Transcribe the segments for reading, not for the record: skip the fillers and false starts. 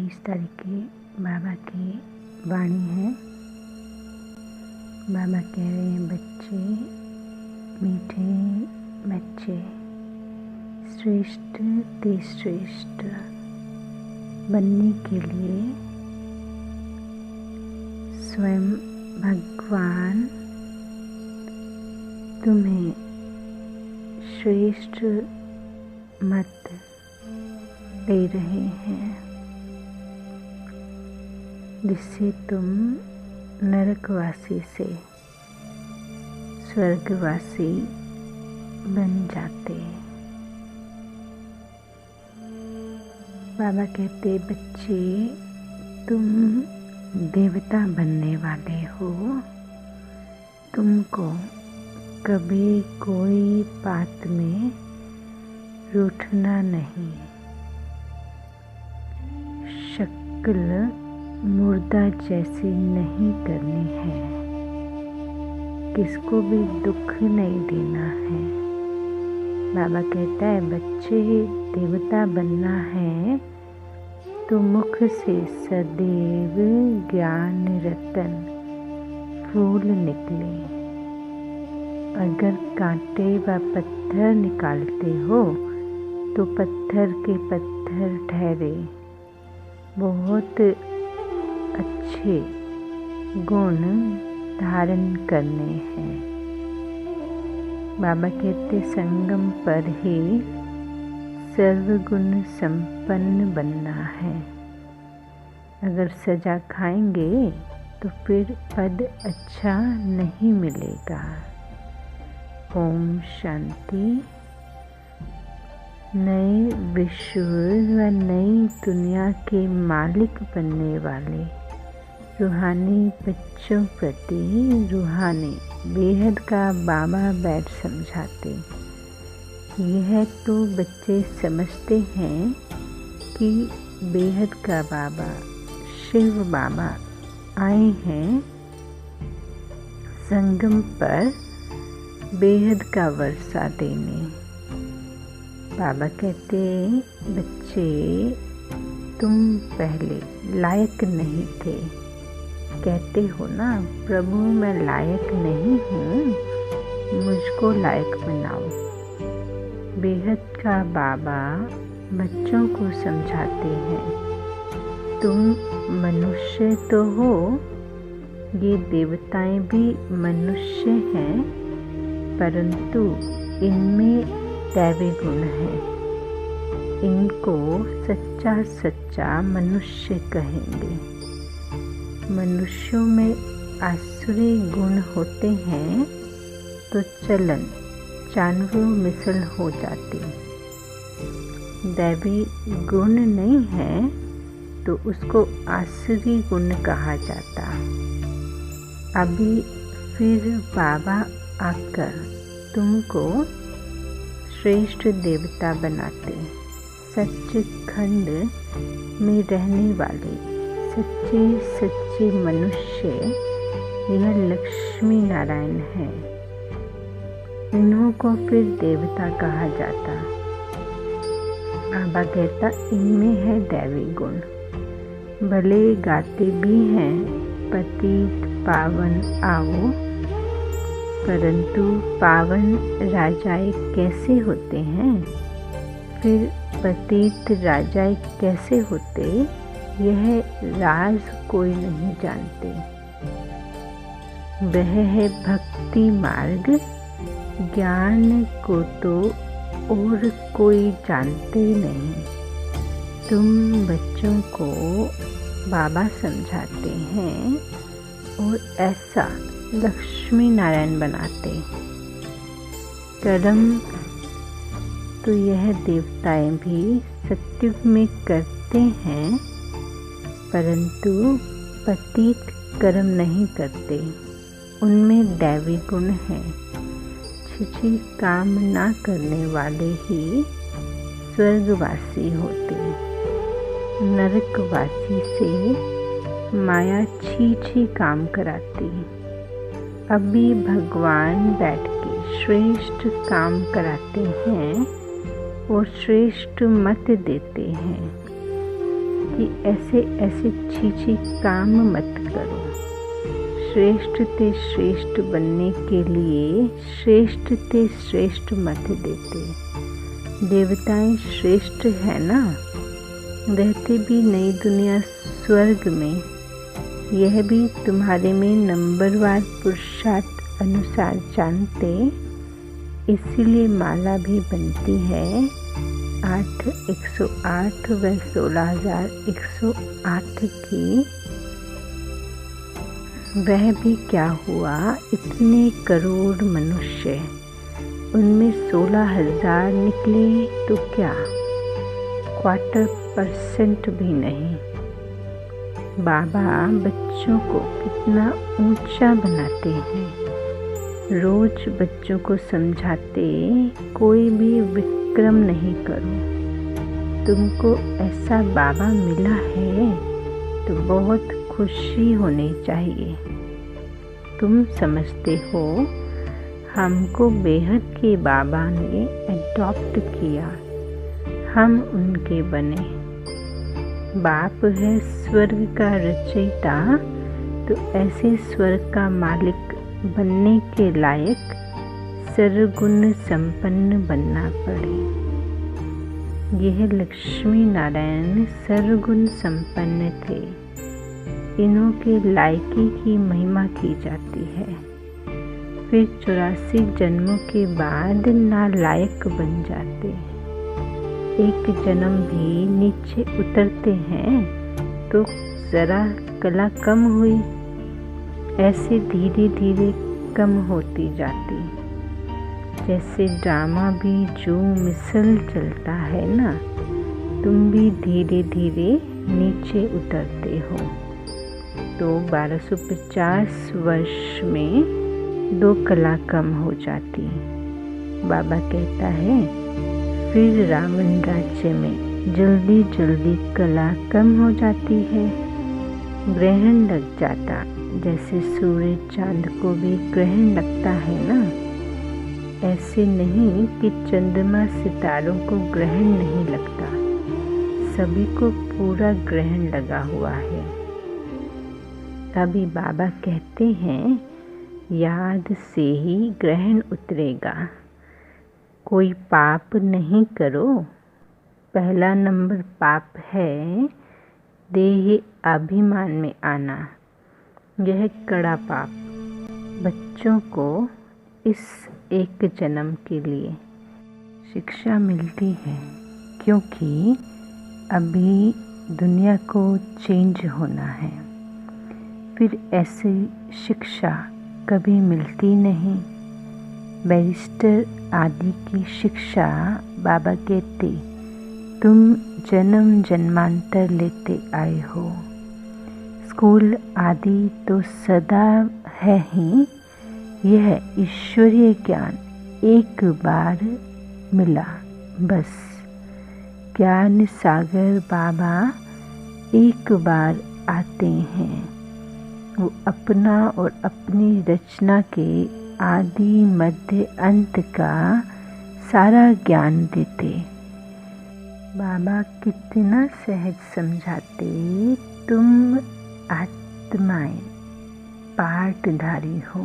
23 तारीख की बाबा की वाणी है। बाबा कह रहे हैं, बच्चे मीठे बच्चे, श्रेष्ठ ते श्रेष्ठ बनने के लिए स्वयं भगवान तुम्हें श्रेष्ठ मत दे रहे हैं, जिससे तुम नरकवासी से स्वर्गवासी बन जाते। बाबा कहते, बच्चे तुम देवता बनने वाले हो, तुमको कभी कोई बात में रूठना नहीं। शक्ल मुर्दा जैसी नहीं करनी है, किसको भी दुख नहीं देना है। बाबा कहता है, बच्चे देवता बनना है तो मुख से सदैव ज्ञान रतन फूल निकले। अगर कांटे व पत्थर निकालते हो तो पत्थर के पत्थर ठहरे। बहुत अच्छे गुण धारण करने हैं। बाबा कहते, संगम पर ही सर्वगुण संपन्न बनना है। अगर सजा खाएंगे तो फिर पद अच्छा नहीं मिलेगा। ओम शांति। नए विश्व व नई दुनिया के मालिक बनने वाले रूहानी बच्चों प्रति रूहानी बेहद का बाबा बैठ समझाते। यह तो बच्चे समझते हैं कि बेहद का बाबा शिव बाबा आए हैं संगम पर बेहद का वर्षा देने। बाबा कहते, बच्चे तुम पहले लायक नहीं थे। कहते हो ना, प्रभु मैं लायक नहीं हूँ, मुझको लायक बनाओ। बेहद का बाबा बच्चों को समझाते हैं, तुम मनुष्य तो हो, ये देवताएं भी मनुष्य हैं, परंतु इनमें दैवी गुण है। इनको सच्चा सच्चा मनुष्य कहेंगे। मनुष्यों में आसुरी गुण होते हैं तो चलन जानवरों मिसल हो जाती। दैवी गुण नहीं है तो उसको आसुरी गुण कहा जाता। अभी फिर बाबा आकर तुमको श्रेष्ठ देवता बनाते। सच्चिखंड में रहने वाले सच्चे सच्चे मनुष्य यह लक्ष्मी नारायण हैं। इन्हों को फिर देवता कहा जाता। बाबा कहता, इनमें है दैवी गुण। भले गाते भी हैं, पतित पावन आओ, परंतु पावन राजाए कैसे होते हैं, फिर पतित राजाए कैसे होते, यह राज कोई नहीं जानते। वह है भक्ति मार्ग, ज्ञान को तो और कोई जानते नहीं। तुम बच्चों को बाबा समझाते हैं और ऐसा लक्ष्मी नारायण बनाते। कर्म तो यह देवताएं भी सत्युग में करते हैं, परंतु पतित कर्म नहीं करते। उनमें दैवी गुण है। छिछी काम ना करने वाले ही स्वर्गवासी होते। नरकवासी से माया छी काम कराती। अभी भगवान बैठ के श्रेष्ठ काम कराते हैं और श्रेष्ठ मत देते हैं। कि ऐसे ऐसे छी काम मत करो। श्रेष्ठ ते श्रेष्ठ बनने के लिए श्रेष्ठ ते श्रेष्ठ मत देते। देवताएं श्रेष्ठ है ना, रहते भी नई दुनिया स्वर्ग में, यह भी तुम्हारे में नंबरवार पुरुषार्थ अनुसार जानते, इसीलिए माला भी बनती है 8, 108 व 16,108 की। वह भी क्या हुआ, इतने करोड़ मनुष्य, उनमें 16,000 निकले तो क्या, 25% भी नहीं। बाबा बच्चों को कितना ऊंचा बनाते हैं। रोज बच्चों को समझाते, कोई भी विक्रम नहीं करो। तुमको ऐसा बाबा मिला है तो बहुत खुशी होनी चाहिए। तुम समझते हो हमको बेहद के बाबा ने अडॉप्ट किया, हम उनके बने। बाप है स्वर्ग का रचयिता, तो ऐसे स्वर्ग का मालिक बनने के लायक सर्वगुण संपन्न बनना पड़े। यह लक्ष्मी नारायण सर्वगुण संपन्न थे, इन्हों के लायकी की महिमा की जाती है। फिर 84 जन्मों के बाद नालायक बन जाते। एक जन्म भी नीचे उतरते हैं तो ज़रा कला कम हुई, ऐसे धीरे धीरे कम होती जाती। जैसे ड्रामा भी जो मिसल चलता है ना, तुम भी धीरे धीरे नीचे उतरते हो। तो 1250 वर्ष में 2 कला कम हो जाती। बाबा कहता है फिर रावण राज्य में जल्दी जल्दी कला कम हो जाती है, ग्रहण लग जाता। जैसे सूर्य चांद को भी ग्रहण लगता है ना, ऐसे नहीं कि चंद्रमा सितारों को ग्रहण नहीं लगता, सभी को पूरा ग्रहण लगा हुआ है। अभी बाबा कहते हैं याद से ही ग्रहण उतरेगा, कोई पाप नहीं करो। पहला नंबर पाप है देह अभिमान में आना, यह कड़ा पाप। बच्चों को इस एक जन्म के लिए शिक्षा मिलती है, क्योंकि अभी दुनिया को चेंज होना है। फिर ऐसी शिक्षा कभी मिलती नहीं। बैरिस्टर आदि की शिक्षा बाबा कहते, तुम जन्म जन्मांतर लेते आए हो। स्कूल आदि तो सदा है ही, यह ईश्वरीय ज्ञान एक बार मिला बस। ज्ञान सागर बाबा एक बार आते हैं, वो अपना और अपनी रचना के आदि मध्य अंत का सारा ज्ञान देते। बाबा कितना सहज समझाते, तुम आत्माएं पाठधारी हो।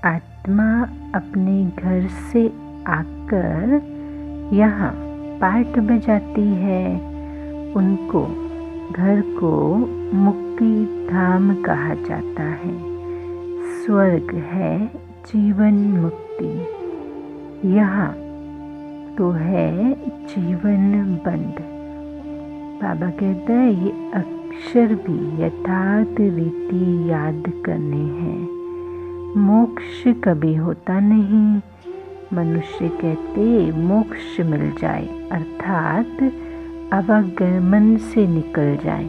आत्मा अपने घर से आकर यहाँ पाठ बजाती है। उनको घर को मुक्ति धाम कहा जाता है। स्वर्ग है जीवन मुक्ति, यहाँ तो है जीवन बंद। बाबा कहता है ये अक्षर भी यथार्थ रीति याद करने हैं। मोक्ष कभी होता नहीं। मनुष्य कहते मोक्ष मिल जाए, अर्थात अवगमन से निकल जाए,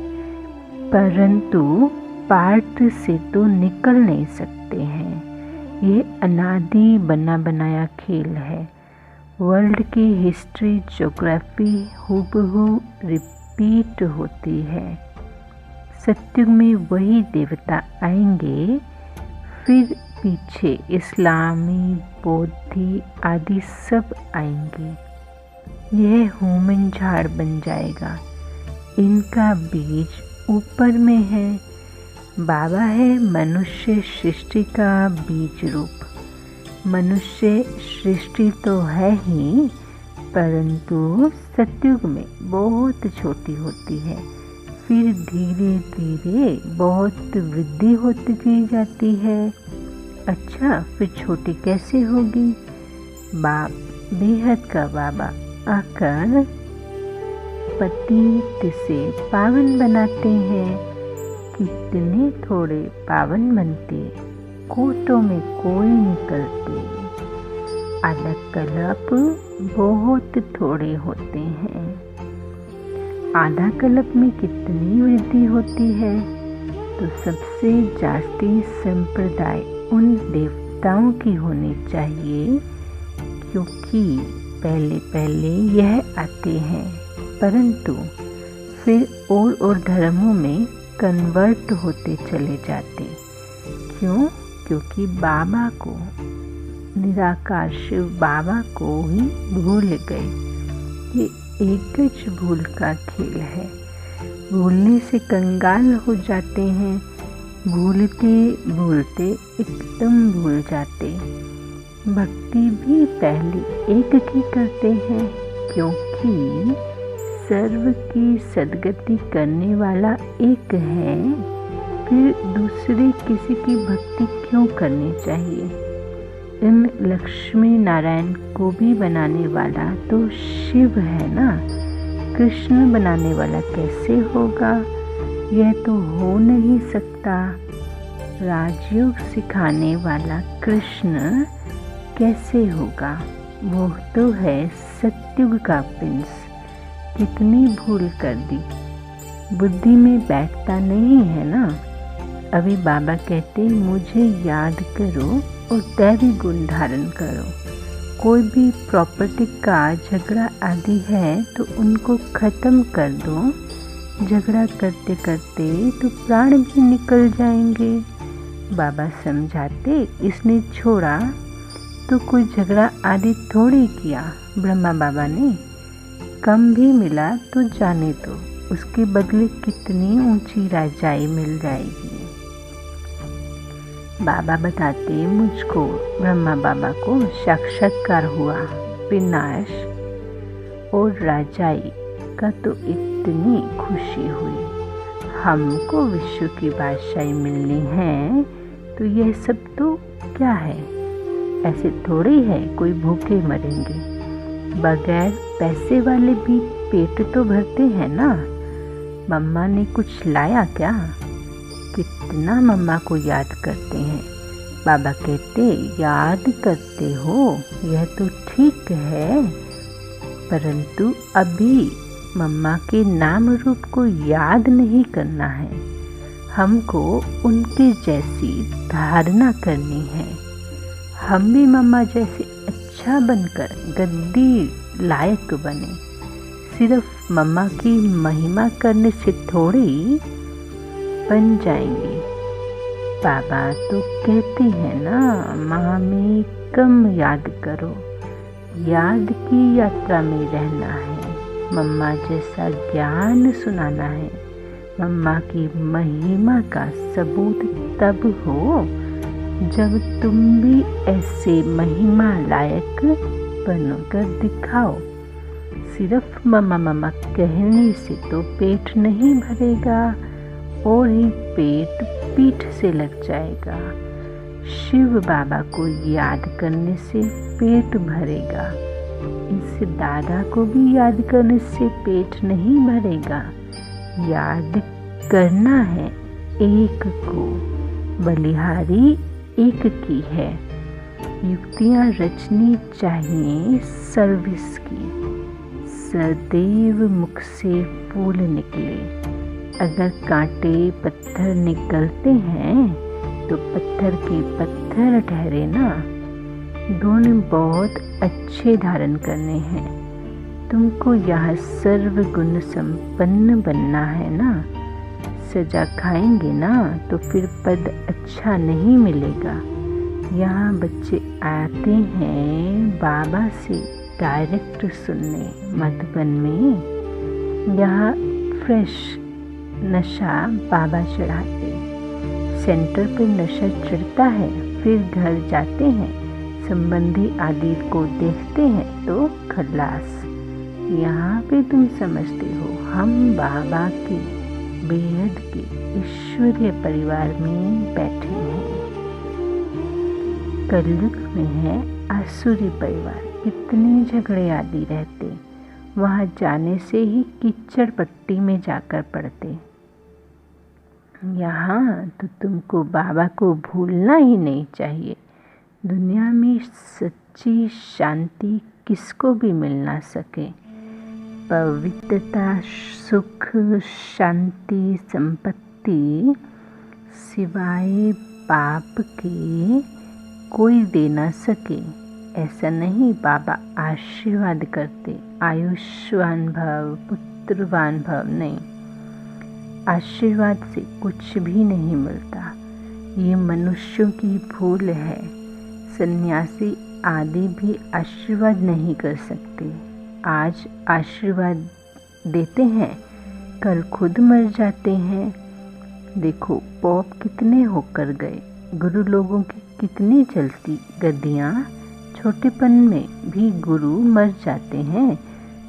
परंतु पाठ से तो निकल नहीं सकते हैं। ये अनादि बना बनाया खेल है। वर्ल्ड की हिस्ट्री ज्योग्राफी हूबहू रिपीट होती है। सत्युग में वही देवता आएंगे, फिर पीछे इस्लामी बौद्धि आदि सब आएंगे। यह हुमन झाड़ बन जाएगा। इनका बीज ऊपर में है। बाबा है मनुष्य सृष्टि का बीज रूप। मनुष्य सृष्टि तो है ही, परंतु सतयुग में बहुत छोटी होती है, फिर धीरे धीरे बहुत वृद्धि होती जाती है। अच्छा, फिर छोटी कैसे होगी? बेहद का बाबा आकर पतित से पावन बनाते हैं। कितने थोड़े पावन बनते, कोटों में कोई निकलते। अलग कल्प बहुत थोड़े होते हैं। आधा कल्प में कितनी वृद्धि होती है। तो सबसे जास्ती संप्रदाय उन देवताओं की होनी चाहिए, क्योंकि पहले पहले यह आते हैं, परंतु फिर और धर्मों में कन्वर्ट होते चले जाते। क्यों? क्योंकि बाबा को, निराकार शिव बाबा को ही भूल गए। ये एकच भूल का खेल है। भूलने से कंगाल हो जाते हैं, भूलते भूलते एकदम भूल जाते। भक्ति भी पहले एक की करते हैं, क्योंकि सर्व की सद्गति करने वाला एक है। फिर दूसरे किसी की भक्ति क्यों करनी चाहिए? इन लक्ष्मी नारायण को भी बनाने वाला तो शिव है ना। कृष्ण बनाने वाला कैसे होगा? यह तो हो नहीं सकता। राजयोग सिखाने वाला कृष्ण कैसे होगा? वो तो है सतयुग का प्रिंस। कितनी भूल कर दी, बुद्धि में बैठता नहीं है ना। अभी बाबा कहते मुझे याद करो और दैवी गुण धारण करो। कोई भी प्रॉपर्टी का झगड़ा आदि है तो उनको ख़त्म कर दो। झगड़ा करते करते तो प्राण भी निकल जाएंगे। बाबा समझाते इसने छोड़ा तो कोई झगड़ा आदि थोड़ी किया। ब्रह्मा बाबा ने कम भी मिला तो जाने दो, उसके बदले कितनी ऊंची राजाई मिल जाएगी। बाबा बताते मुझको, ब्रह्मा बाबा को साक्षात्कार हुआ। विनाश और राजाई का तो इतनी खुशी हुई। हमको विश्व की बादशाही मिलनी है तो यह सब तो क्या है? ऐसे थोड़ी है कोई भूखे मरेंगे। बगैर पैसे वाले भी पेट तो भरते हैं ना। मम्मा ने कुछ लाया क्या? कितना मम्मा को याद करते हैं। बाबा कहते याद करते हो, यह तो ठीक है, परंतु अभी मम्मा के नाम रूप को याद नहीं करना है। हमको उनके जैसी धारणा करनी है। हम भी मम्मा जैसे अच्छा बनकर गद्दी लायक बने। सिर्फ मम्मा की महिमा करने से थोड़ी बन जाएंगे। बाबा तो कहते हैं ना, माँ में कम याद करो, याद की यात्रा में रहना है। मम्मा जैसा ज्ञान सुनाना है। मम्मा की महिमा का सबूत तब हो जब तुम भी ऐसे महिमा लायक बनकर दिखाओ। सिर्फ मम्मा मम्मा कहने से तो पेट नहीं भरेगा, और ही पेट पीठ से लग जाएगा। शिव बाबा को याद करने से पेट भरेगा। इस दादा को भी याद करने से पेट नहीं भरेगा। याद करना है एक को, बलिहारी एक की है। युक्तियाँ रचनी चाहिए सर्विस की। सदैव मुख से फूल निकले। अगर कांटे पत्थर निकलते हैं तो पत्थर के पत्थर ठहरे ना। गुण बहुत अच्छे धारण करने हैं। तुमको यहाँ सर्व गुण संपन्न बनना है ना। सजा खाएंगे ना तो फिर पद अच्छा नहीं मिलेगा। यहाँ बच्चे आते हैं बाबा से डायरेक्ट सुनने। मधुबन में यहाँ फ्रेश नशा बाबा चढ़ाते। सेंटर पर नशा चढ़ता है, फिर घर जाते हैं, संबंधी आदि को देखते हैं तो खल्लास। यहाँ पे तुम समझते हो हम बाबा के बेहद के ईश्वरीय परिवार में बैठे हैं। कलयुग में है आसुरी परिवार, कितने झगड़े आदि रहते, वहाँ जाने से ही कीचड़ पट्टी में जाकर पड़ते। यहाँ तो तुमको बाबा को भूलना ही नहीं चाहिए। दुनिया में सच्ची शांति किसको भी मिल ना सके। पवित्रता, सुख, शांति, संपत्ति सिवाय पाप के कोई दे ना सके। ऐसा नहीं, बाबा आशीर्वाद करते, आयुष्मान भव, पुत्रवान भव, नहीं, आशीर्वाद से कुछ भी नहीं मिलता। ये मनुष्यों की भूल है। सन्यासी आदि भी आशीर्वाद नहीं कर सकते। आज आशीर्वाद देते हैं, कल खुद मर जाते हैं। देखो पॉप कितने होकर गए, गुरु लोगों की कितनी चलती गद्दियाँ। छोटेपन में भी गुरु मर जाते हैं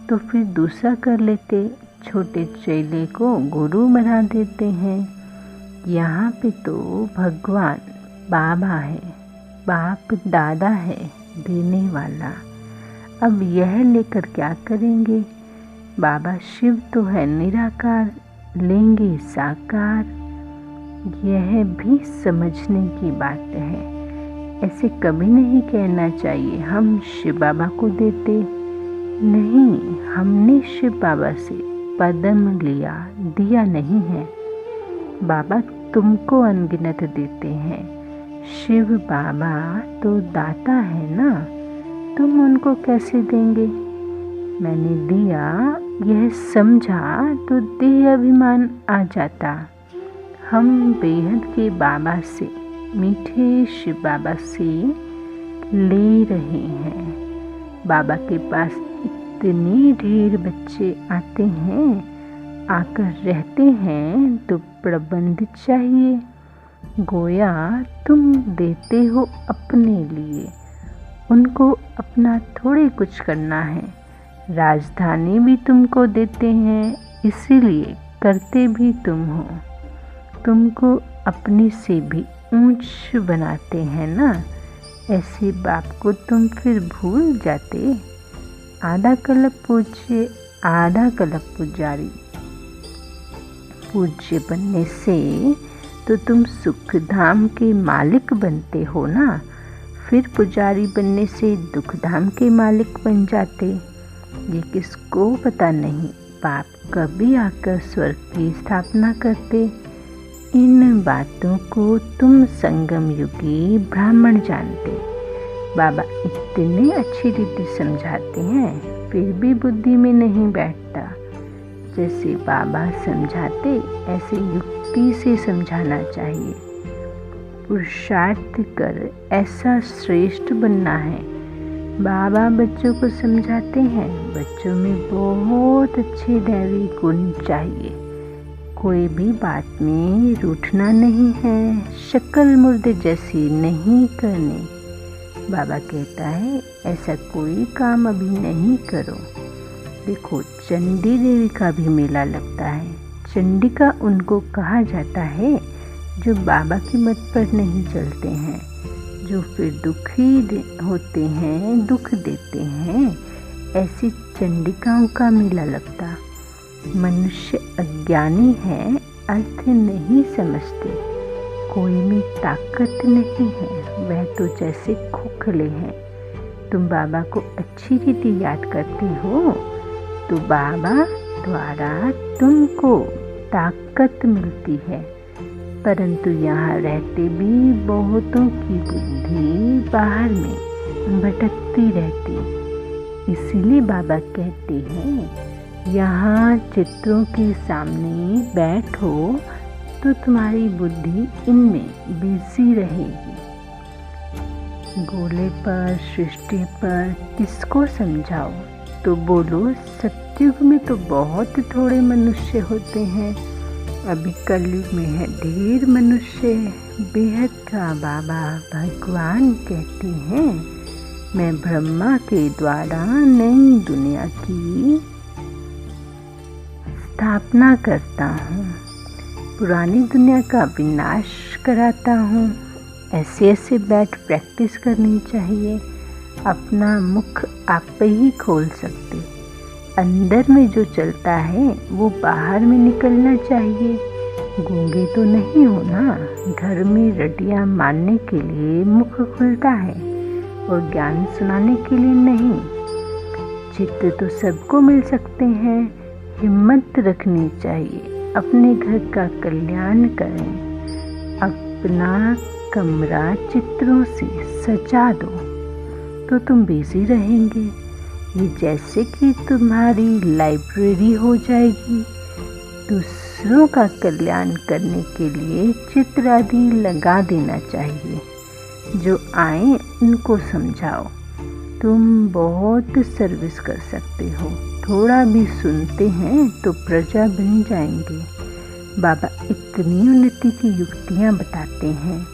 तो फिर दूसरा कर लेते, छोटे चेले को गुरु बना देते हैं। यहाँ पे तो भगवान बाबा है, बाप दादा है देने वाला। अब यह लेकर क्या करेंगे? बाबा शिव तो है निराकार, लेंगे साकार। यह भी समझने की बात है। ऐसे कभी नहीं कहना चाहिए हम शिव बाबा को देते। नहीं, हमने शिव बाबा से पदम लिया, दिया नहीं है। बाबा तुमको अनगिनत देते हैं। शिव बाबा तो दाता है ना, तुम उनको कैसे देंगे? मैंने दिया यह समझा तो देह अभिमान आ जाता। हम बेहद के बाबा से, मीठे शिव बाबा से ले रहे हैं। बाबा के पास इतने ढेर बच्चे आते हैं, आकर रहते हैं तो प्रबंध चाहिए। गोया तुम देते हो अपने लिए, उनको अपना थोड़े कुछ करना है। राजधानी भी तुमको देते हैं, इसीलिए करते भी तुम हो। तुमको अपने से भी ऊंच बनाते हैं ना। ऐसे बाप को तुम फिर भूल जाते। आधा कलप पूज्य, आधा कलप पुजारी। पूज्य बनने से तो तुम सुख धाम के मालिक बनते हो ना, फिर पुजारी बनने से दुख धाम के मालिक बन जाते। ये किसको पता नहीं, बाप कभी आकर स्वर्ग की स्थापना करते। इन बातों को तुम संगम युगी ब्राह्मण जानते। बाबा इतने अच्छी रीति समझाते हैं, फिर भी बुद्धि में नहीं बैठता। जैसे बाबा समझाते ऐसे युक्ति से समझाना चाहिए। पुरुषार्थ कर ऐसा श्रेष्ठ बनना है। बाबा बच्चों को समझाते हैं, बच्चों में बहुत अच्छे दैवी गुण चाहिए। कोई भी बात में रूठना नहीं है, शक्ल मुर्दे जैसी नहीं करनी। बाबा कहता है ऐसा कोई काम अभी नहीं करो। देखो चंडी देवी का भी मेला लगता है। चंडिका उनको कहा जाता है जो बाबा की मत पर नहीं चलते हैं, जो फिर दुखी होते हैं, दुख देते हैं। ऐसी चंडिकाओं का मेला लगता। मनुष्य अज्ञानी है, अर्थ नहीं समझते। कोई में ताकत नहीं है, वह तो जैसे खोखले हैं। तुम बाबा को अच्छी रीति याद करते हो तो बाबा द्वारा तुमको ताकत मिलती है। परंतु यहाँ रहते भी बहुतों की बुद्धि बाहर में भटकती रहती। इसीलिए बाबा कहते हैं यहाँ चित्रों के सामने बैठो तो तुम्हारी बुद्धि इनमें बिजी रहेगी। गोले पर, सृष्टि पर किसको समझाओ, तो बोलो, सतयुग में तो बहुत थोड़े मनुष्य होते हैं, अभी कलयुग में है ढेर मनुष्य। बेहद का बाबा भगवान कहते हैं, मैं ब्रह्मा के द्वारा नई दुनिया की स्थापना करता हूँ, पुरानी दुनिया का विनाश कराता हूँ। ऐसे ऐसे बैठ प्रैक्टिस करनी चाहिए। अपना मुख आप ही खोल सकते, अंदर में जो चलता है वो बाहर में निकलना चाहिए। गूंगे तो नहीं हो ना, घर में रटियां मारने के लिए मुख खुलता है और ज्ञान सुनाने के लिए नहीं। चित्र तो सबको मिल सकते हैं, हिम्मत रखनी चाहिए। अपने घर का कल्याण करें, अपना कमरा चित्रों से सजा दो तो तुम बिजी रहेंगे। ये जैसे कि तुम्हारी लाइब्रेरी हो जाएगी। दूसरों का कल्याण करने के लिए चित्र आदि लगा देना चाहिए। जो आए उनको समझाओ। तुम बहुत सर्विस कर सकते हो, थोड़ा भी सुनते हैं तो प्रजा बन जाएंगे। बाबा इतनी उन्नति की युक्तियाँ बताते हैं।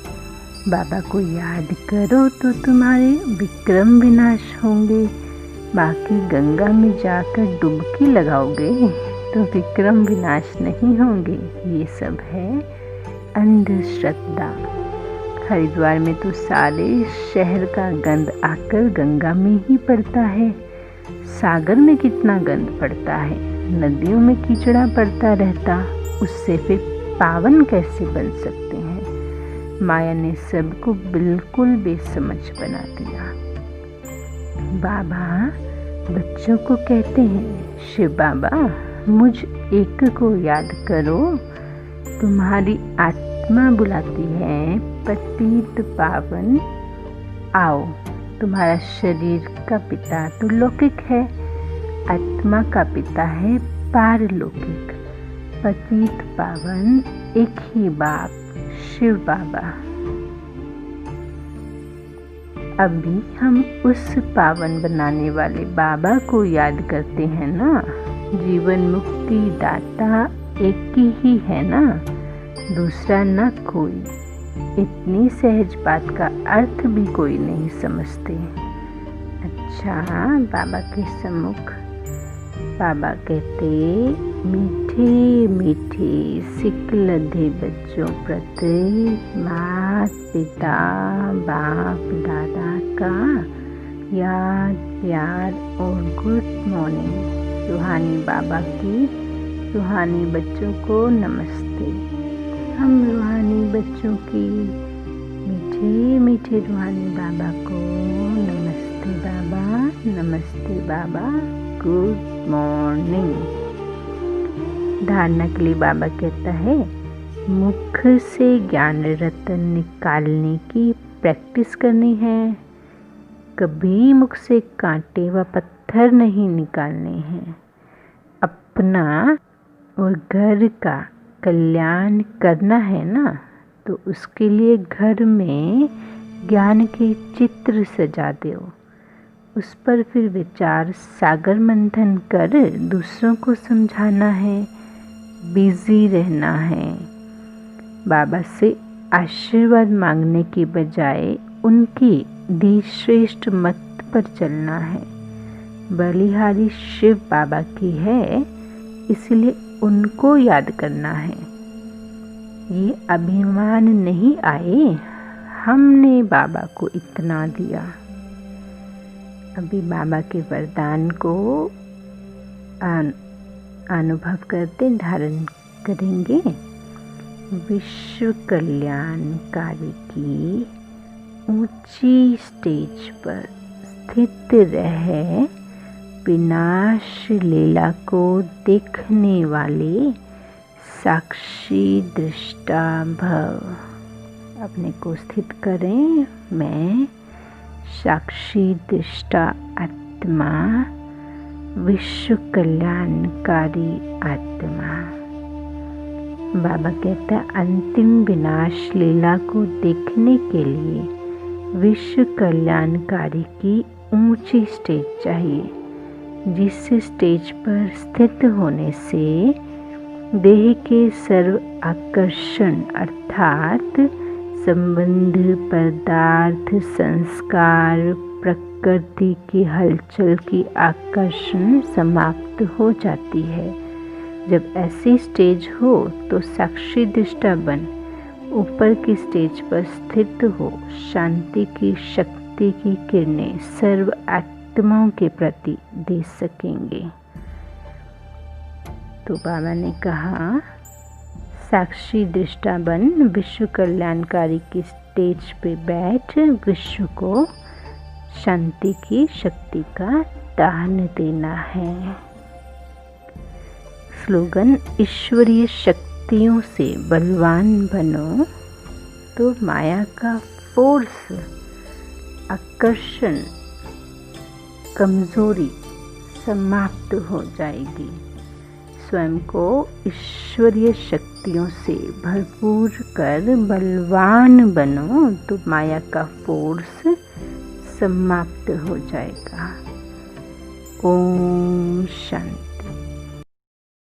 बाबा को याद करो तो तुम्हारे विक्रम विनाश होंगे। बाकी गंगा में जाकर डुबकी लगाओगे तो विक्रम विनाश नहीं होंगे। ये सब है अंधश्रद्धा। हरिद्वार में तो सारे शहर का गंद आकर गंगा में ही पड़ता है। सागर में कितना गंद पड़ता है, नदियों में कीचड़ा पड़ता रहता, उससे फिर पावन कैसे बन सकते हैं। माया ने सबको बिल्कुल बेसमझ बना दिया। बाबा बच्चों को कहते हैं, शिव बाबा मुझ एक को याद करो, तुम्हारी आत्मा बुलाती है पतित पावन आओ। तुम्हारा शरीर का पिता तो लौकिक है, आत्मा का पिता है पारलौकिक। पतित पावन एक ही बाप शिव बाबा। अभी हम उस पावन बनाने वाले बाबा को याद करते हैं ना। जीवन मुक्ति दाता एक ही है ना, दूसरा न कोई। इतनी सहज बात का अर्थ भी कोई नहीं समझते। अच्छा, बाबा के सम्मुख बाबा कहते, मीठे मीठे सिकलधे बच्चों प्रति मात पिता बाप दादा का याद प्यार और गुड मॉर्निंग। रूहानी बाबा की रूहानी बच्चों को नमस्ते। हम रूहानी बच्चों की मीठे मीठे रूहानी बाबा को नमस्ते बाबा, नमस्ते बाबा, गुड मॉर्निंग। धारणा के लिए बाबा कहता है, मुख से ज्ञान रतन निकालने की प्रैक्टिस करनी है। कभी मुख से कांटे व पत्थर नहीं निकालने हैं। अपना और घर का कल्याण करना है ना, तो उसके लिए घर में ज्ञान के चित्र सजा दो। उस पर फिर विचार सागर मंथन कर दूसरों को समझाना है। बिजी रहना है। बाबा से आशीर्वाद मांगने की बजाय उनकी दी श्रेष्ठ मत पर चलना है। बलिहारी शिव बाबा की है, इसलिए उनको याद करना है। ये अभिमान नहीं आए, हमने बाबा को इतना दिया। अभी बाबा के वरदान को अनुभव करते धारण करेंगे। विश्व कल्याणकारी की ऊंची स्टेज पर स्थित रहे विनाश लीला को देखने वाले साक्षी दृष्टा भव। अपने को स्थित करें। मैं साक्षी दृष्टा आत्मा, विश्व कल्याणकारी आत्मा। बाबा कहता है, अंतिम विनाश लीला को देखने के लिए विश्व कल्याणकारी की ऊंची स्टेज चाहिए। जिस स्टेज पर स्थित होने से देह के सर्व आकर्षण अर्थात संबंध, पदार्थ, संस्कार, प्रकृति की हलचल की आकर्षण समाप्त हो जाती है। जब ऐसी स्टेज हो तो साक्षी दृष्टा बन ऊपर की स्टेज पर स्थित हो शांति की शक्ति की किरणें सर्व आत्माओं के प्रति दे सकेंगे। तो बाबा ने कहा, साक्षी दृष्टा बन विश्व कल्याणकारी की स्टेज पे बैठ विश्व को शांति की शक्ति का दान देना है। स्लोगन, ईश्वरीय शक्तियों से बलवान बनो तो माया का फोर्स, आकर्षण, कमजोरी समाप्त हो जाएगी। स्वयं को ईश्वरीय शक्तियों से भरपूर कर बलवान बनो तो माया का फोर्स समाप्त हो जाएगा। ओम शांति।